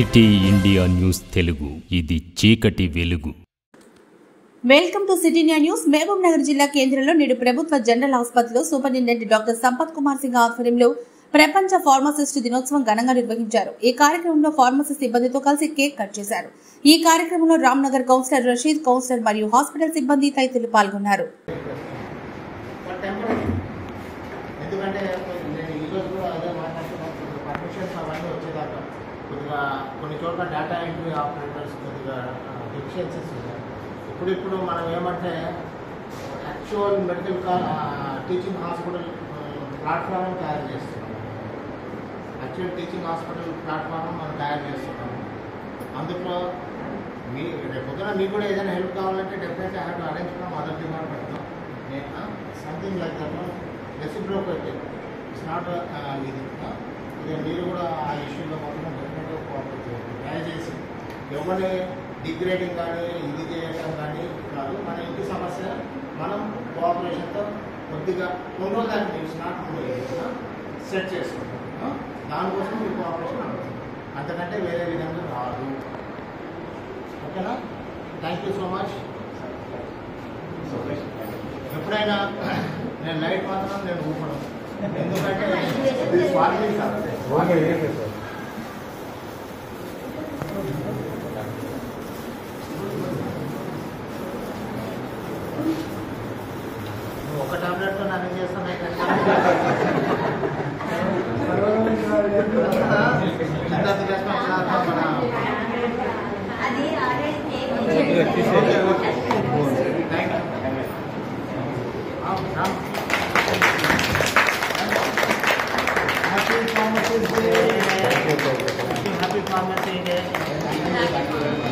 City India news Telugu, ఇది చీకటి వెలుగు. Welcome to City India News. Mahabubnagar జిల్లా కేంద్రంలో నేడు ప్రభుత్వ జనరల్ ఆసుపత్రిలో సూపరింటెండెంట్ డాక్టర్ సంపత్ కుమార్ సింగ్ ఆధ్వర్యంలో ప్రపంచ ఫార్మసిస్ట్ దినోత్సవం ఘనంగా నిర్వహించారు. ఈ కార్యక్రమంలో ఫార్మసిస్ట్ సిబ్బందితో కలిసి కేక్ కట్ చేశారు. ఈ కార్యక్రమంలో రామ్నగర్ కౌన్సిలర్ రషీద్, కౌన్సిలర్ మరియు హాస్పిటల్ సిబ్బంది తదితరులు పాల్గొన్నారు. కొన్ని చోట్ల డేటా ఎంట్రీ ఆపరేటర్స్ కొద్దిగా డెఫిషియన్సీస్ ఉన్నాయి. ఇప్పుడు మనం ఏమంటే actual medical teaching hospital platform తయారు చేస్తున్నాం. యాక్చువల్ టీచింగ్ హాస్పిటల్ ప్లాట్ఫామ్ మనం తయారు చేస్తున్నాము. అందులో పొద్దున మీకు కూడా ఏదైనా హెల్ప్ కావాలంటే definitely have to arrange from other department. Something like that reciprocated. It's not ఇది మీరు కూడా ఆ ఇష్యూలో మాత్రం డెఫినెట్గా కోఆపరేట్ చేయండి. దయచేసి ఎవరి డిగ్రేడింగ్ కానీ ఇది చేయడం కానీ కాదు. మన ఇంటి సమస్య మనం కోఆపరేషన్తో కొద్దిగా కొన్ని రోజులు ఇట్స్ నాట్ సెట్ చేసుకుంటాం. దానికోసం మీ కోఆపరేషన్ అవుతుంది, అంతకంటే వేరే విధంగా రాదు. ఓకేనా? Thank you so much. ఎప్పుడైనా నేను లైట్ మాత్రం నేను ఊపడం, ఎందుకంటే ఒక టాబ్లెట్తో నన్ను చేస్తున్నాయి Happy Pharmacy Day.